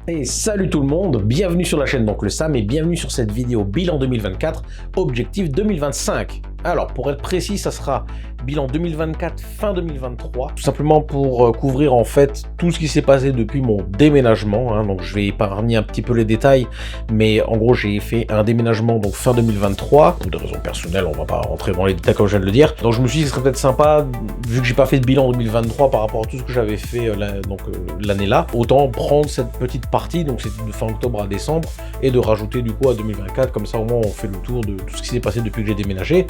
Et salut tout le monde, bienvenue sur la chaîne donc le Sam et bienvenue sur cette vidéo bilan 2024, objectif 2025. Alors pour être précis, ça sera bilan 2024 fin 2023, tout simplement pour couvrir en fait tout ce qui s'est passé depuis mon déménagement, donc je vais épargner un petit peu les détails, mais en gros j'ai fait un déménagement donc fin 2023, pour des raisons personnelles, on va pas rentrer dans les détails comme je viens de le dire, donc je me suis dit que ce serait peut-être sympa, vu que j'ai pas fait de bilan 2023 par rapport à tout ce que j'avais fait l'année là, autant prendre cette petite partie, donc c'est de fin octobre à décembre, et de rajouter du coup à 2024, comme ça au moins on fait le tour de tout ce qui s'est passé depuis que j'ai déménagé,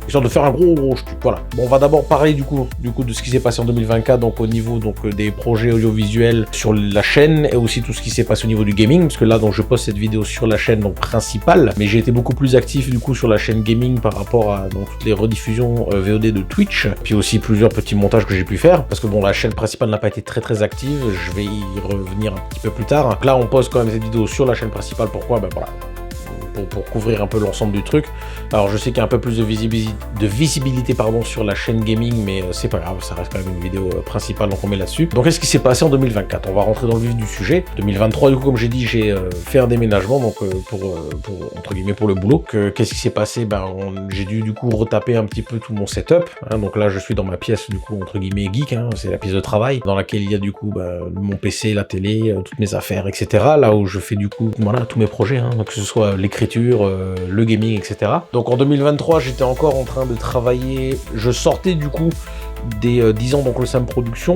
histoire de faire un gros truc, voilà. Bon, on va d'abord parler du coup de ce qui s'est passé en 2024, donc au niveau des projets audiovisuels sur la chaîne, et aussi tout ce qui s'est passé au niveau du gaming, parce que là donc je poste cette vidéo sur la chaîne donc principale, mais j'ai été beaucoup plus actif du coup sur la chaîne gaming par rapport à donc, toutes les rediffusions VOD de Twitch, puis aussi plusieurs petits montages que j'ai pu faire, parce que bon la chaîne principale n'a pas été très active, je vais y revenir un petit peu plus tard. Donc là on poste quand même cette vidéo sur la chaîne principale, pourquoi? Ben voilà, pour couvrir un peu l'ensemble du truc. Alors je sais qu'il y a un peu plus de visibilité pardon, sur la chaîne gaming, mais c'est pas grave, ça reste quand même une vidéo principale, donc on met là-dessus. Donc qu'est-ce qui s'est passé en 2024? On va rentrer dans le vif du sujet. 2023, du coup, comme j'ai dit, j'ai fait un déménagement, donc entre guillemets pour le boulot. Qu'est-ce qui s'est passé? J'ai dû du coup retaper un petit peu tout mon setup, donc là je suis dans ma pièce du coup entre guillemets geek, c'est la pièce de travail, dans laquelle il y a du coup mon PC, la télé, toutes mes affaires, etc. Là où je fais du coup, voilà, tous mes projets, donc que ce soit l'écriture, le gaming, etc. Donc en 2023, j'étais encore en train de travailler, je sortais du coup des 10 ans d'Oncle Sam Production.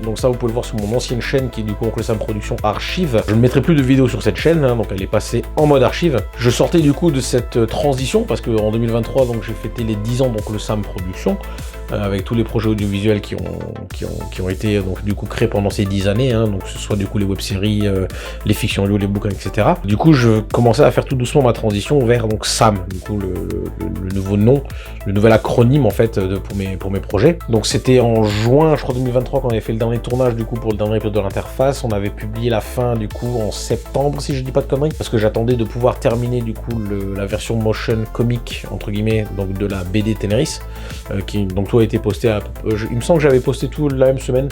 Donc ça vous pouvez le voir sur mon ancienne chaîne qui est du coup Oncle Sam Production Archive. Je ne mettrai plus de vidéos sur cette chaîne, donc elle est passée en mode archive. Je sortais du coup de cette transition parce que en 2023 donc j'ai fêté les 10 ans d'Oncle Sam Production avec tous les projets audiovisuels qui ont été donc du coup créés pendant ces 10 années, donc que ce soit du coup les web-séries, les fictions audio, les bouquins, etc. Du coup je commençais à faire tout doucement ma transition vers donc Sam, du coup le nouveau nom, le nouvel acronyme en fait pour mes projets. Donc c'était en juin, je crois 2023 qu'on avait fait le dernier tournage du coup pour le dernier épisode de l'interface. On avait publié la fin du coup en septembre si je dis pas de conneries, parce que j'attendais de pouvoir terminer du coup la version motion comique entre guillemets donc de la BD Ténéris, qui donc tout a été posté il me semble que j'avais posté tout la même semaine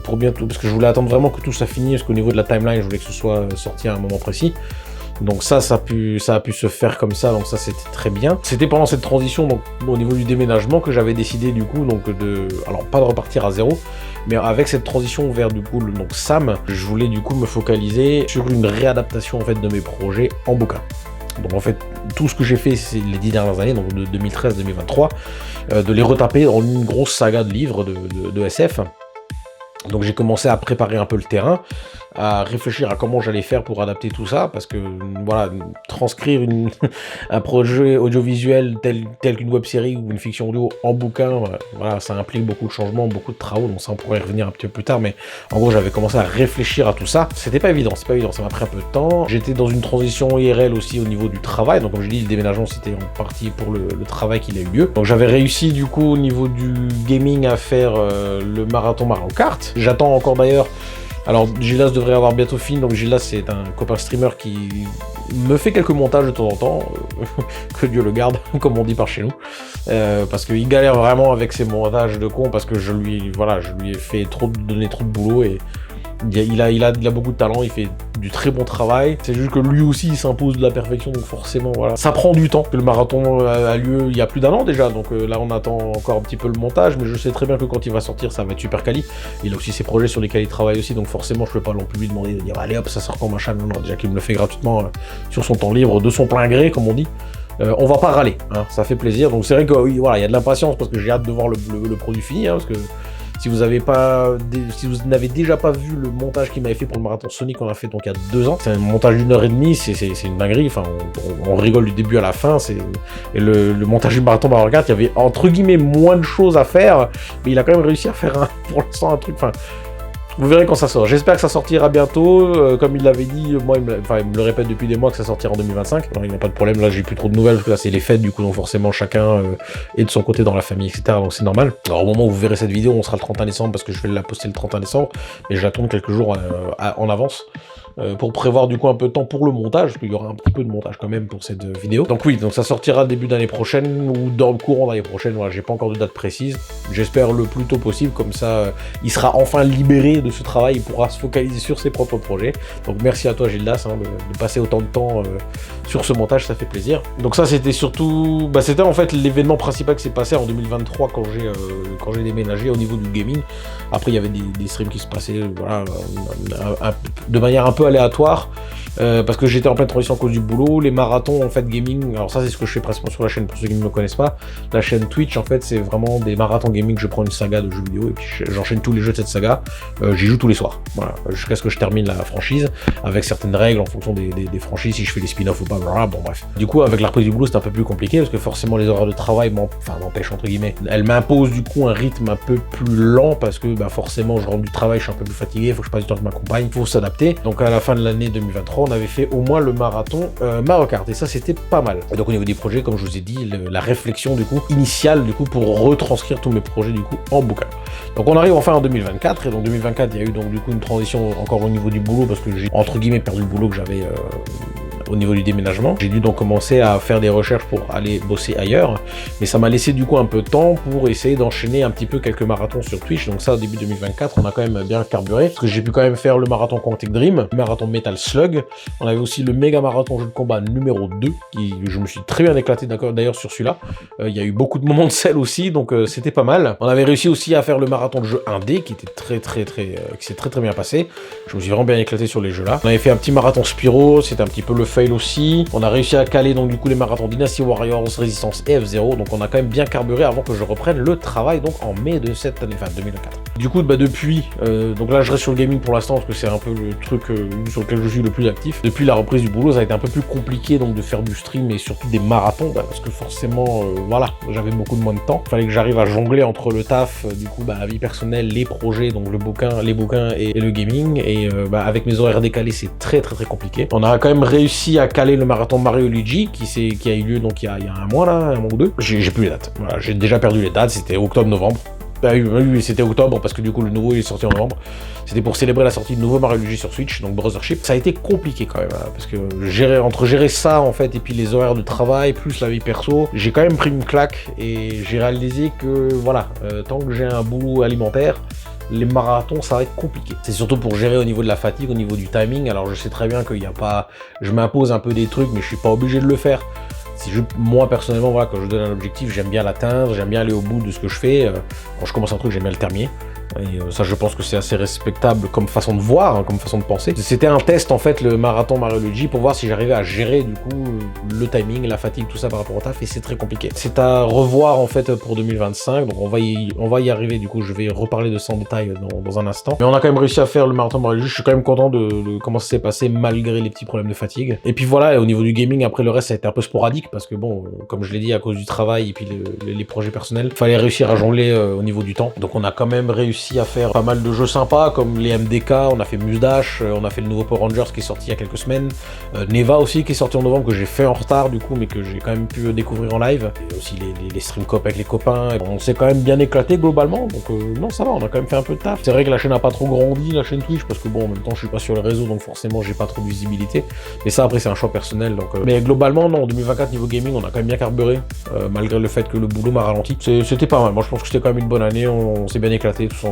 pour bientôt, parce que je voulais attendre vraiment que tout ça finisse, parce qu'au niveau de la timeline je voulais que ce soit sorti à un moment précis. Donc ça a pu se faire comme ça, donc ça c'était très bien. C'était pendant cette transition, donc au niveau du déménagement, que j'avais décidé du coup donc alors pas de repartir à zéro, mais avec cette transition vers du coup donc Sam, je voulais du coup me focaliser sur une réadaptation en fait de mes projets en bouquin. Donc en fait tout ce que j'ai fait les 10 dernières années, donc de 2013-2023, de les retaper dans une grosse saga de livres de SF. Donc j'ai commencé à préparer un peu le terrain, à réfléchir à comment j'allais faire pour adapter tout ça, parce que voilà, transcrire un projet audiovisuel tel qu'une web-série ou une fiction audio en bouquin, voilà, ça implique beaucoup de changements, beaucoup de travaux, donc ça on pourrait y revenir un petit peu plus tard, mais en gros j'avais commencé à réfléchir à tout ça. C'était pas évident, ça m'a pris un peu de temps. J'étais dans une transition IRL aussi au niveau du travail, donc comme je dis, le déménagement c'était en partie pour le travail qu'il a eu lieu. Donc j'avais réussi du coup au niveau du gaming à faire le marathon Mario Kart. J'attends encore d'ailleurs. Alors Gillas devrait avoir bientôt fini, donc Gillas c'est un copain streamer qui me fait quelques montages de temps en temps, que Dieu le garde, comme on dit par chez nous, parce qu'il galère vraiment avec ses montages de con, parce que je lui ai fait donné trop de boulot, et il a beaucoup de talent, il fait du très bon travail. C'est juste que lui aussi il s'impose de la perfection, donc forcément voilà, ça prend du temps. Le marathon a lieu il y a plus d'1 an déjà, donc là on attend encore un petit peu le montage, mais je sais très bien que quand il va sortir ça va être super quali. Il a aussi ses projets sur lesquels il travaille aussi, donc forcément je peux pas non plus lui demander de dire allez hop ça sort quand machin, non, déjà qu'il me le fait gratuitement sur son temps libre, de son plein gré comme on dit. On va pas râler, ça fait plaisir. Donc c'est vrai que oui, voilà, il y a de l'impatience parce que j'ai hâte de voir le produit fini, parce que si vous n'avez déjà pas vu le montage qu'il m'avait fait pour le marathon Sonic qu'on a fait donc il y a 2 ans, c'est un montage d'1h30, c'est une dinguerie, enfin on rigole du début à la fin, et le montage du marathon Mario Kart, il y avait entre guillemets moins de choses à faire, mais il a quand même réussi à faire pour l'instant un truc, enfin vous verrez quand ça sort. J'espère que ça sortira bientôt, comme il l'avait dit, moi il me le répète depuis des mois que ça sortira en 2025, alors il n'y a pas de problème, là j'ai plus trop de nouvelles, parce que là c'est les fêtes du coup, donc forcément chacun est de son côté dans la famille, etc., donc c'est normal. Alors au moment où vous verrez cette vidéo, on sera le 31 décembre, parce que je vais la poster le 31 décembre, mais je la tourne quelques jours en avance. pour prévoir du coup un peu de temps pour le montage, parce qu'il y aura un petit peu de montage quand même pour cette vidéo. Donc oui, donc ça sortira début d'année prochaine ou dans le courant d'année prochaine. Voilà, j'ai pas encore de date précise. J'espère le plus tôt possible, comme ça il sera enfin libéré de ce travail, il pourra se focaliser sur ses propres projets. Donc merci à toi Gildas de passer autant de temps sur ce montage, ça fait plaisir. Donc ça c'était surtout, c'était en fait l'événement principal qui s'est passé en 2023 quand j'ai déménagé au niveau du gaming. Après il y avait des streams qui se passaient voilà, de manière un peu aléatoire. Parce que j'étais en pleine transition à cause du boulot, les marathons en fait gaming, alors ça c'est ce que je fais principalement sur la chaîne pour ceux qui ne me connaissent pas. La chaîne Twitch en fait c'est vraiment des marathons gaming, je prends une saga de jeux vidéo et puis j'enchaîne tous les jeux de cette saga, j'y joue tous les soirs, voilà, jusqu'à ce que je termine la franchise, avec certaines règles en fonction des franchises, si je fais les spin-offs ou pas, voilà, bon bref. Du coup avec la reprise du boulot c'est un peu plus compliqué parce que forcément les horaires de travail m'empêchent entre guillemets, elles m'imposent du coup un rythme un peu plus lent parce que forcément je rentre du travail, je suis un peu plus fatigué, il faut que je passe du temps avec ma compagne, il faut s'adapter. Donc à la fin de l'année 2023 on avait fait au moins le marathon Mario Kart et ça c'était pas mal. Et donc au niveau des projets, comme je vous ai dit, la réflexion du coup initiale du coup pour retranscrire tous mes projets du coup en bouquin. Donc on arrive enfin en 2024 et donc 2024 il y a eu donc du coup une transition encore au niveau du boulot parce que j'ai entre guillemets perdu le boulot que j'avais au niveau du déménagement. J'ai dû donc commencer à faire des recherches pour aller bosser ailleurs, mais ça m'a laissé du coup un peu de temps pour essayer d'enchaîner un petit peu quelques marathons sur Twitch. Donc ça au début 2024 on a quand même bien carburé parce que j'ai pu quand même faire le marathon Quantic Dream, le marathon Metal Slug, on avait aussi le méga marathon jeu de combat numéro 2 qui je me suis très bien éclaté d'ailleurs sur celui-là. Il y a eu beaucoup de moments de sel aussi donc c'était pas mal. On avait réussi aussi à faire le marathon de jeu 1D qui était qui s'est très bien passé. Je me suis vraiment bien éclaté sur les jeux là. On avait fait un petit marathon Spyro, c'était un petit peu le fail aussi. On a réussi à caler donc du coup les marathons Dynasty Warriors, Resistance et F0, donc on a quand même bien carburé avant que je reprenne le travail donc en mai de cette année, enfin 2024. Du coup depuis, donc là je reste sur le gaming pour l'instant parce que c'est un peu le truc sur lequel je suis le plus actif. Depuis la reprise du boulot ça a été un peu plus compliqué donc de faire du stream et surtout des marathons parce que forcément voilà, j'avais beaucoup de moins de temps. Il fallait que j'arrive à jongler entre le taf, du coup la vie personnelle, les projets, donc les bouquins et le gaming et avec mes horaires décalés c'est très compliqué. On a quand même réussi à caler le marathon Mario Luigi qui a eu lieu donc il y a un mois là, un mois ou deux. J'ai plus les dates. Voilà, j'ai déjà perdu les dates, c'était octobre-novembre. Oui, c'était octobre parce que du coup le nouveau il est sorti en novembre. C'était pour célébrer la sortie du nouveau Mario Luigi sur Switch, donc Brothership. Ça a été compliqué quand même, parce que gérer ça en fait et puis les horaires de travail plus la vie perso, j'ai quand même pris une claque et j'ai réalisé que voilà, tant que j'ai un boulot alimentaire, les marathons ça va être compliqué. C'est surtout pour gérer au niveau de la fatigue, au niveau du timing. Alors je sais très bien qu'il n'y a pas, je m'impose un peu des trucs mais je suis pas obligé de le faire. C'est juste, moi personnellement, voilà, quand je donne un objectif, j'aime bien l'atteindre, j'aime bien aller au bout de ce que je fais. Quand je commence un truc, j'aime bien le terminer. Et ça, je pense que c'est assez respectable comme façon de voir, hein, comme façon de penser. C'était un test, en fait, le marathon Mario Luigi, pour voir si j'arrivais à gérer, du coup, le timing, la fatigue, tout ça par rapport au taf, et c'est très compliqué. C'est à revoir, en fait, pour 2025, donc on va y arriver, du coup, je vais reparler de ça en détail dans un instant. Mais on a quand même réussi à faire le marathon Mario Luigi, je suis quand même content de comment ça s'est passé, malgré les petits problèmes de fatigue. Et puis voilà, et au niveau du gaming, après, le reste, ça a été un peu sporadique, parce que bon, comme je l'ai dit, à cause du travail, et puis les projets personnels, il fallait réussir à jongler au niveau du temps. Donc on a quand même réussi à faire pas mal de jeux sympas comme les MDK, on a fait Musdash, on a fait le nouveau Power Rangers qui est sorti il y a quelques semaines, Neva aussi qui est sorti en novembre que j'ai fait en retard du coup mais que j'ai quand même pu découvrir en live, et aussi les stream coop avec les copains, et on s'est quand même bien éclaté globalement, donc non ça va, on a quand même fait un peu de taf. C'est vrai que la chaîne n'a pas trop grandi, la chaîne Twitch, parce que bon en même temps je suis pas sur le réseau donc forcément j'ai pas trop de visibilité, mais ça après c'est un choix personnel donc mais globalement non, en 2024 niveau gaming on a quand même bien carburé, malgré le fait que le boulot m'a ralenti. C'était pas mal, moi je pense que c'était quand même une bonne année, on s'est bien éclaté, enfin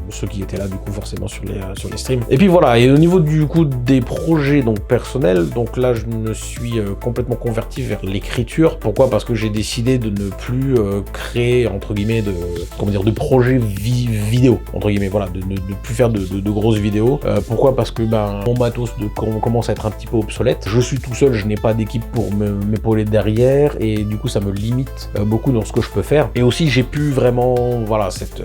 ceux qui étaient là du coup forcément sur les streams. Et puis voilà, et au niveau du coup des projets donc personnels, donc là je me suis complètement converti vers l'écriture. Pourquoi? Parce que j'ai décidé de ne plus créer entre guillemets de projets vidéo entre guillemets, voilà, de ne plus faire de grosses vidéos. Pourquoi? Parce que mon matos commence à être un petit peu obsolète. Je suis tout seul, je n'ai pas d'équipe pour m'épauler derrière et du coup ça me limite beaucoup dans ce que je peux faire. Et aussi j'ai pu vraiment, voilà, cette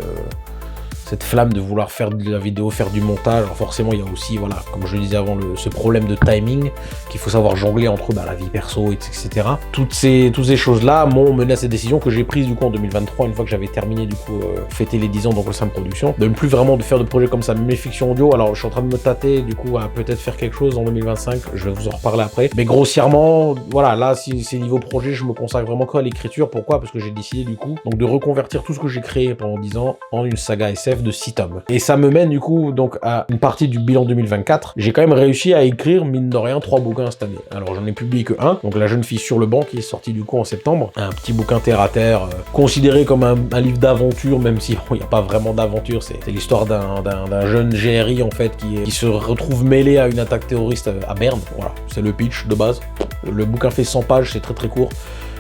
flamme de vouloir faire de la vidéo, faire du montage. Alors forcément, il y a aussi, voilà, comme je le disais avant, ce problème de timing qu'il faut savoir jongler entre la vie perso, etc. Toutes ces choses-là m'ont mené à cette décision que j'ai prise du coup en 2023, une fois que j'avais terminé du coup fêter les 10 ans donc le Sam Production, de ne plus vraiment de faire de projets comme ça, mes fictions audio. Alors je suis en train de me tâter du coup à peut-être faire quelque chose en 2025, je vais vous en reparler après. Mais grossièrement, voilà, là si c'est niveau projet, je me consacre vraiment que à l'écriture. Pourquoi? Parce que j'ai décidé du coup donc de reconvertir tout ce que j'ai créé pendant 10 ans en une saga SF. bref de 6 tomes. Et ça me mène du coup donc à une partie du bilan 2024. J'ai quand même réussi à écrire, mine de rien, 3 bouquins cette année. Alors j'en ai publié que un, donc La jeune fille sur le banc, qui est sorti du coup en septembre. Un petit bouquin terre à terre, considéré comme un livre d'aventure, même si il n'y a pas vraiment d'aventure, c'est l'histoire d'un jeune GRI en fait qui se retrouve mêlé à une attaque terroriste à Berne. Voilà, c'est le pitch de base. Le bouquin fait 100 pages, c'est très très court.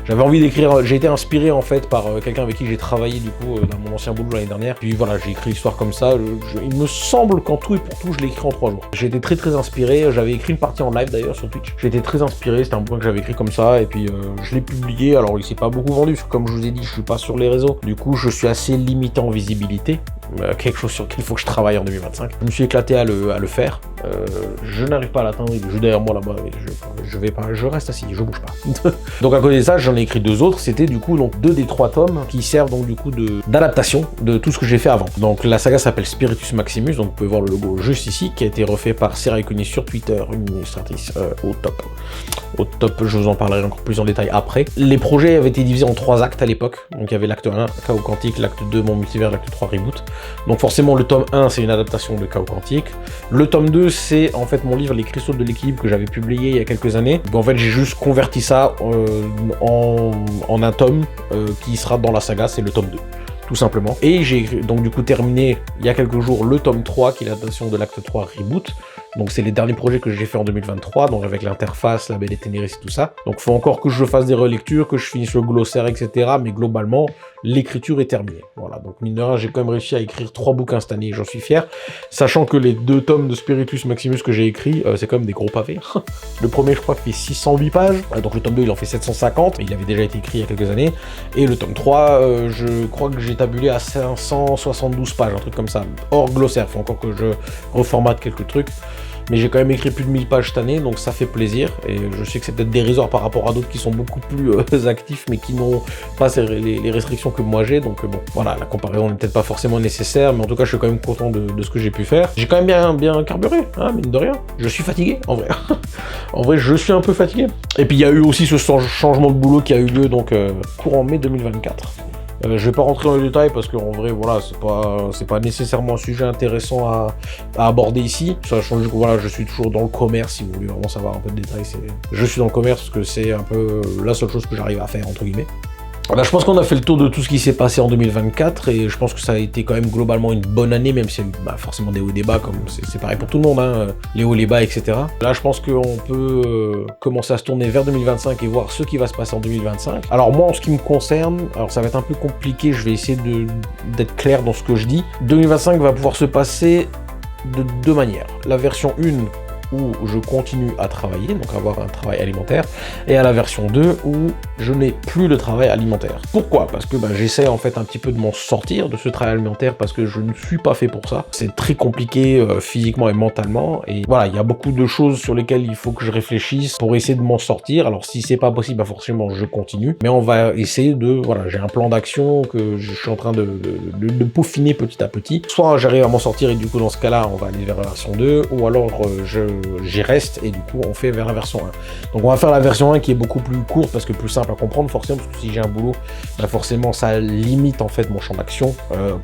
J'avais envie d'écrire, j'ai été inspiré en fait par quelqu'un avec qui j'ai travaillé du coup dans mon ancien boulot l'année dernière. Puis voilà, j'ai écrit l'histoire comme ça. Il me semble qu'en tout et pour tout, je l'ai écrit en 3 jours. J'ai été très très inspiré, j'avais écrit une partie en live d'ailleurs sur Twitch. J'ai été très inspiré, c'était un bouquin que j'avais écrit comme ça et puis je l'ai publié. Alors il s'est pas beaucoup vendu, parce que comme je vous ai dit, je suis pas sur les réseaux. Du coup, je suis assez limité en visibilité. Quelque chose sur lequel il faut que je travaille en 2025. Je me suis éclaté à le faire. Je n'arrive pas à l'atteindre, il est juste derrière moi là-bas. Je reste assis, je bouge pas. Donc à côté de ça, j'en ai écrit 2 autres. C'était du coup donc 2 des 3 tomes qui servent donc du coup d'adaptation de tout ce que j'ai fait avant. Donc la saga s'appelle Spiritus Maximus, donc vous pouvez voir le logo juste ici, qui a été refait par Sarah Ikuni sur Twitter, une illustratrice au top. Au top, je vous en parlerai encore plus en détail après. Les projets avaient été divisés en 3 actes à l'époque. Donc il y avait l'acte 1, Chaos Quantique, l'acte 2, Mon Multivers, l'acte 3, Reboot. Donc forcément le tome 1 c'est une adaptation de Chaos Quantique. Le tome 2 c'est en fait mon livre Les Cristaux de l'équilibre que j'avais publié il y a quelques années. Donc, en fait j'ai juste converti ça en un tome qui sera dans la saga, c'est le tome 2. Tout simplement. Et j'ai donc du coup terminé il y a quelques jours le tome 3 qui est l'adaptation de l'acte 3 Reboot. Donc c'est les derniers projets que j'ai fait en 2023, donc avec l'interface, la Belle et Ténéris et tout ça. Donc il faut encore que je fasse des relectures, que je finisse le glossaire, etc. Mais globalement, l'écriture est terminée. Voilà, donc mine de rien, j'ai quand même réussi à écrire 3 bouquins cette année, j'en suis fier. Sachant que les 2 tomes de Spiritus Maximus que j'ai écrits, c'est quand même des gros pavés. Le premier, je crois, fait 608 pages. Donc le tome 2, il en fait 750. Il avait déjà été écrit il y a quelques années. Et le tome 3, je crois que j'ai tabulé à 572 pages, un truc comme ça. Hors glossaire, il faut encore que je reformate quelques trucs. Mais j'ai quand même écrit plus de 1000 pages cette année, donc ça fait plaisir. Et je sais que c'est peut-être dérisoire par rapport à d'autres qui sont beaucoup plus actifs, mais qui n'ont pas les restrictions que moi j'ai. Donc bon, voilà, la comparaison n'est peut-être pas forcément nécessaire, mais en tout cas, je suis quand même content de ce que j'ai pu faire. J'ai quand même bien carburé, hein, mine de rien. Je suis fatigué, en vrai. En vrai, je suis un peu fatigué. Et puis, il y a eu aussi ce changement de boulot qui a eu lieu, donc, courant mai 2024. Je vais pas rentrer dans les détails parce qu'en vrai, voilà, c'est pas nécessairement un sujet intéressant à aborder ici. Ça change, voilà, je suis toujours dans le commerce, si vous voulez vraiment savoir un peu de détails. Je suis dans le commerce parce que c'est un peu la seule chose que j'arrive à faire, entre guillemets. Bah, je pense qu'on a fait le tour de tout ce qui s'est passé en 2024 et je pense que ça a été quand même globalement une bonne année, même s'il y a eu forcément des hauts et des bas, comme c'est pareil pour tout le monde, hein, les hauts, les bas, etc. Là, je pense qu'on peut commencer à se tourner vers 2025 et voir ce qui va se passer en 2025. Alors moi, en ce qui me concerne, alors ça va être un peu compliqué, je vais essayer d'être clair dans ce que je dis. 2025 va pouvoir se passer de 2 manières. La version 1, où je continue à travailler, donc avoir un travail alimentaire, et à la version 2 où je n'ai plus de travail alimentaire. Pourquoi? Parce que j'essaie en fait un petit peu de m'en sortir de ce travail alimentaire parce que je ne suis pas fait pour ça. C'est très compliqué physiquement et mentalement, et voilà, il y a beaucoup de choses sur lesquelles il faut que je réfléchisse pour essayer de m'en sortir. Alors si c'est pas possible, forcément je continue, mais on va essayer voilà, j'ai un plan d'action que je suis en train de peaufiner petit à petit. Soit j'arrive à m'en sortir et du coup dans ce cas-là, on va aller vers la version 2, ou alors j'y reste et du coup on fait vers la version 1. Donc on va faire la version 1 qui est beaucoup plus courte parce que plus simple à comprendre forcément, parce que si j'ai un boulot, forcément ça limite en fait mon champ d'action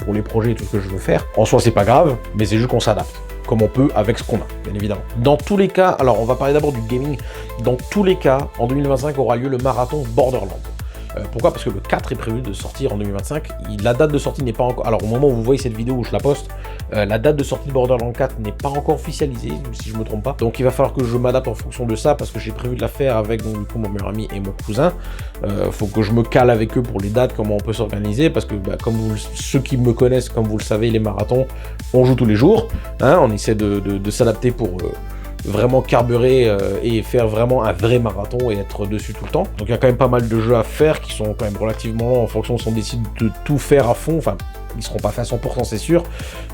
pour les projets et tout ce que je veux faire. En soi c'est pas grave, mais c'est juste qu'on s'adapte comme on peut avec ce qu'on a, bien évidemment. Dans tous les cas, alors on va parler d'abord du gaming, dans tous les cas, en 2025 aura lieu le marathon Borderlands. Pourquoi? Parce que le 4 est prévu de sortir en 2025. La date de sortie n'est pas encore... Alors au moment où vous voyez cette vidéo où je la poste, la date de sortie de Borderlands 4 n'est pas encore officialisée, si je ne me trompe pas. Donc il va falloir que je m'adapte en fonction de ça, parce que j'ai prévu de la faire avec donc, du coup, mon meilleur ami et mon cousin. Faut que je me cale avec eux pour les dates, comment on peut s'organiser, parce que comme ceux qui me connaissent, comme vous le savez, les marathons, on joue tous les jours. Hein, on essaie de s'adapter pour... vraiment carburer et faire vraiment un vrai marathon et être dessus tout le temps. Donc il y a quand même pas mal de jeux à faire qui sont quand même relativement longs en fonction si on décide de tout faire à fond. Enfin, ils seront pas faits à 100%, c'est sûr,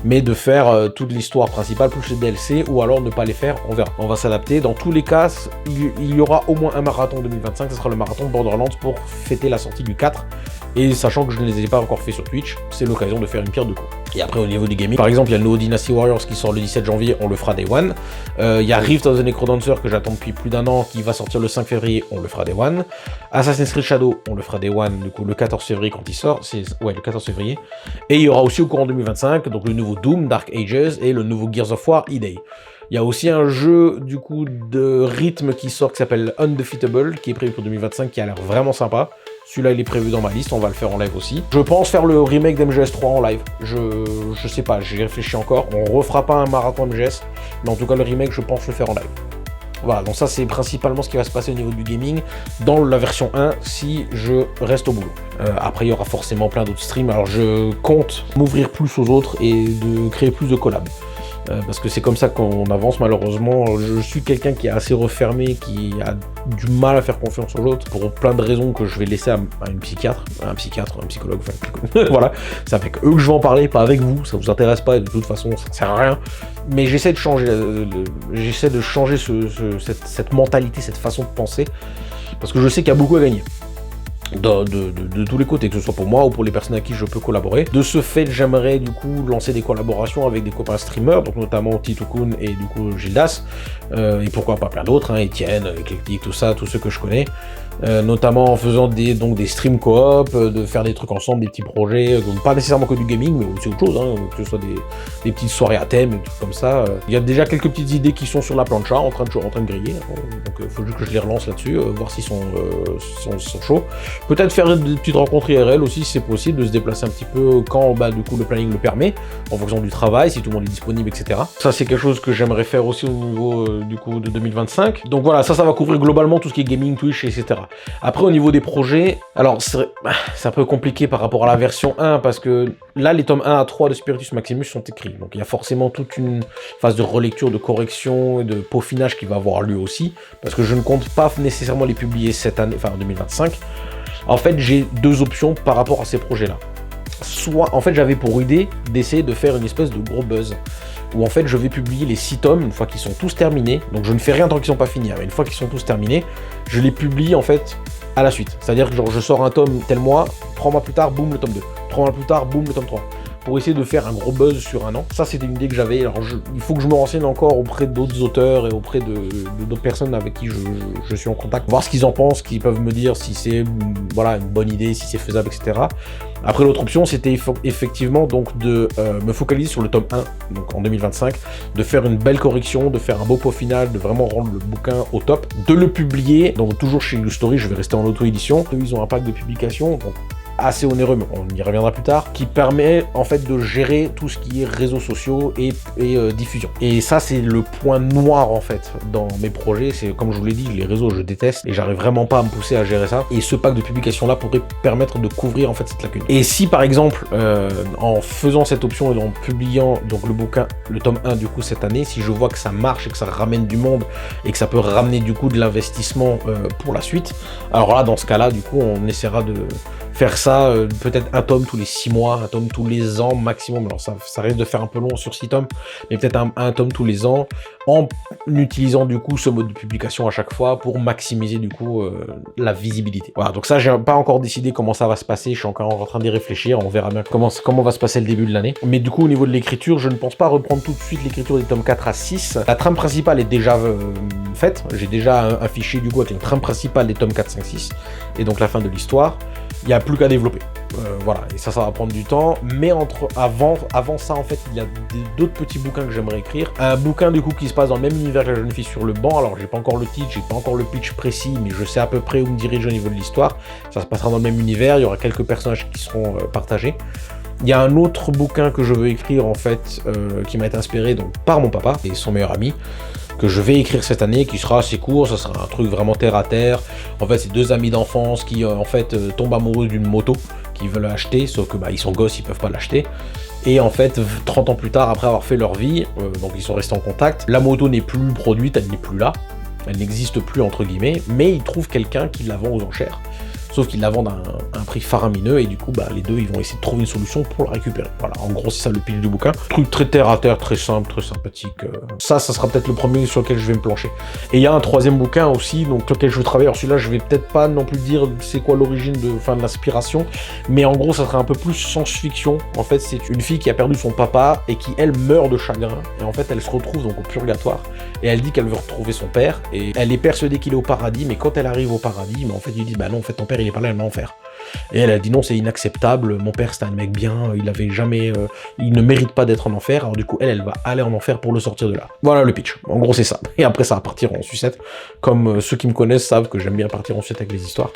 mais de faire toute l'histoire principale plus les DLC, ou alors ne pas les faire, on verra. On va s'adapter. Dans tous les cas, il y aura au moins un marathon 2025, ce sera le marathon Borderlands pour fêter la sortie du 4. Et sachant que je ne les ai pas encore fait sur Twitch, c'est l'occasion de faire une pierre deux coups. Et après au niveau du gaming, par exemple il y a le nouveau Dynasty Warriors qui sort le 17 janvier, on le fera Day One. Il y a Rift of the Necrodancer que j'attends depuis plus d'1 an qui va sortir le 5 février, on le fera Day One. Assassin's Creed Shadow, on le fera Day One du coup le 14 février quand il sort, ouais le 14 février. Et il y aura aussi au courant 2025 donc le nouveau Doom, Dark Ages et le nouveau Gears of War E-Day. Il y a aussi un jeu du coup de rythme qui sort qui s'appelle Undefeatable qui est prévu pour 2025 qui a l'air vraiment sympa. Celui-là, il est prévu dans ma liste, on va le faire en live aussi. Je pense faire le remake d'MGS 3 en live. Je sais pas, j'y réfléchis encore. On refera pas un marathon MGS, mais en tout cas, le remake, je pense le faire en live. Voilà, donc ça, c'est principalement ce qui va se passer au niveau du gaming dans la version 1 si je reste au boulot. Après, il y aura forcément plein d'autres streams. Alors, je compte m'ouvrir plus aux autres et de créer plus de collabs. Parce que c'est comme ça qu'on avance malheureusement. Je suis quelqu'un qui est assez refermé, qui a du mal à faire confiance aux autres, pour plein de raisons que je vais laisser à une psychiatre, un psychologue, enfin, voilà. C'est avec eux que je vais en parler, pas avec vous, ça vous intéresse pas et de toute façon ça sert à rien. Mais j'essaie de changer, cette mentalité, cette façon de penser, parce que je sais qu'il y a beaucoup à gagner. De tous les côtés, que ce soit pour moi ou pour les personnes à qui je peux collaborer. De ce fait, j'aimerais du coup lancer des collaborations avec des copains streamers, donc notamment Titokun et du coup Gildas, et pourquoi pas plein d'autres, hein, Etienne, Eclectic, tout ça, tous ceux que je connais. Notamment en faisant des streams coop, de faire des trucs ensemble, des petits projets, pas nécessairement que du gaming, mais aussi autre chose, hein, que ce soit des petites soirées à thème, des trucs comme ça. Il y a déjà quelques petites idées qui sont sur la plancha, en train de griller, hein, donc il faut juste que je les relance là-dessus, voir s'ils sont chauds. Peut-être faire des petites rencontres IRL aussi, si c'est possible, de se déplacer un petit peu quand du coup le planning le permet, en fonction du travail, si tout le monde est disponible, etc. Ça, c'est quelque chose que j'aimerais faire aussi au niveau du coup de 2025. Donc voilà, ça va couvrir globalement tout ce qui est gaming, Twitch, etc. Après, au niveau des projets, alors c'est un peu compliqué par rapport à la version 1, parce que là, les tomes 1 à 3 de Spiritus Maximus sont écrits. Donc il y a forcément toute une phase de relecture, de correction et de peaufinage qui va avoir lieu aussi, parce que je ne compte pas nécessairement les publier cette année, enfin en 2025. En fait, j'ai deux options par rapport à ces projets-là. Soit, en fait, j'avais pour idée d'essayer de faire une espèce de gros buzz, où en fait, je vais publier les 6 tomes une fois qu'ils sont tous terminés. Donc, je ne fais rien tant qu'ils sont pas finis, mais une fois qu'ils sont tous terminés, je les publie en fait à la suite. C'est-à-dire que genre, je sors un tome tel mois, 3 mois plus tard, boum, le tome 2. 3 mois plus tard, boum, le tome 3. Pour essayer de faire un gros buzz sur un an. Ça, c'était une idée que j'avais. Alors, il faut que je me renseigne encore auprès d'autres auteurs et auprès d'autres personnes avec qui je suis en contact. Voir ce qu'ils en pensent, qu'ils peuvent me dire si c'est voilà, une bonne idée, si c'est faisable, etc. Après, l'autre option, c'était effectivement donc de me focaliser sur le tome 1, donc en 2025, de faire une belle correction, de faire un beau peaufinage, de vraiment rendre le bouquin au top, de le publier, donc toujours chez Illustory, je vais rester en auto-édition. Ils ont un pack de publication, donc assez onéreux, mais on y reviendra plus tard, qui permet en fait de gérer tout ce qui est réseaux sociaux et diffusion. Et ça, c'est le point noir en fait dans mes projets. C'est comme je vous l'ai dit, les réseaux, je déteste et j'arrive vraiment pas à me pousser à gérer ça. Et ce pack de publication là pourrait permettre de couvrir en fait cette lacune. Et si par exemple, en faisant cette option et en publiant donc le bouquin, le tome 1 du coup cette année, si je vois que ça marche et que ça ramène du monde et que ça peut ramener du coup de l'investissement pour la suite, alors là dans ce cas-là, du coup, on essaiera de faire ça, peut-être un tome tous les 6 mois, un tome tous les ans maximum. Alors ça risque de faire un peu long sur 6 tomes, mais peut-être un tome tous les ans, en utilisant du coup ce mode de publication à chaque fois pour maximiser du coup la visibilité. Voilà, donc ça, j'ai pas encore décidé comment ça va se passer, je suis encore en train d'y réfléchir, on verra bien comment va se passer le début de l'année. Mais du coup, au niveau de l'écriture, je ne pense pas reprendre tout de suite l'écriture des tomes 4 à 6. La trame principale est déjà faite, j'ai déjà un fichier du coup avec la trame principale des tomes 4, 5, 6, et donc la fin de l'histoire. Il n'y a plus qu'à développer. Voilà, et ça va prendre du temps. Mais avant ça, en fait, il y a d'autres petits bouquins que j'aimerais écrire. Un bouquin, du coup, qui se passe dans le même univers que La jeune fille sur le banc. Alors, j'ai pas encore le titre, j'ai pas encore le pitch précis, mais je sais à peu près où me diriger au niveau de l'histoire. Ça se passera dans le même univers, il y aura quelques personnages qui seront partagés. Il y a un autre bouquin que je veux écrire, en fait, qui m'a été inspiré donc, par mon papa et son meilleur ami, que je vais écrire cette année, qui sera assez court, ça sera un truc vraiment terre à terre. En fait, c'est deux amis d'enfance qui en fait tombent amoureux d'une moto qu'ils veulent acheter, sauf que ils sont gosses, ils peuvent pas l'acheter. Et en fait, 30 ans plus tard, après avoir fait leur vie, donc ils sont restés en contact, la moto n'est plus produite, elle n'est plus là, elle n'existe plus entre guillemets, mais ils trouvent quelqu'un qui la vend aux enchères. sauf qu'ils la vendent à un prix faramineux, et du coup, bah, les deux, ils vont essayer de trouver une solution pour la récupérer. Voilà, en gros, c'est ça le pitch du bouquin. Truc très terre à terre, très simple, très sympathique. Ça sera peut-être le premier sur lequel je vais me plancher. Et il y a un troisième bouquin aussi, donc lequel je veux travailler. Alors celui-là, je vais peut-être pas non plus dire c'est quoi l'origine de l'inspiration, mais en gros, ça sera un peu plus science-fiction. En fait, c'est une fille qui a perdu son papa et qui, elle, meurt de chagrin. Et en fait, elle se retrouve donc au purgatoire, et elle dit qu'elle veut retrouver son père, et elle est persuadée qu'il est au paradis, mais quand elle arrive au paradis, mais en fait, ils lui disent, bah non, en fait, ton père, il est pas là, il est en enfer. Et elle a dit non, c'est inacceptable, mon père c'était un mec bien, il ne mérite pas d'être en enfer, alors du coup elle va aller en enfer pour le sortir de là. Voilà le pitch, en gros c'est ça. Et après ça va partir en sucette, comme ceux qui me connaissent savent que j'aime bien partir en sucette avec les histoires.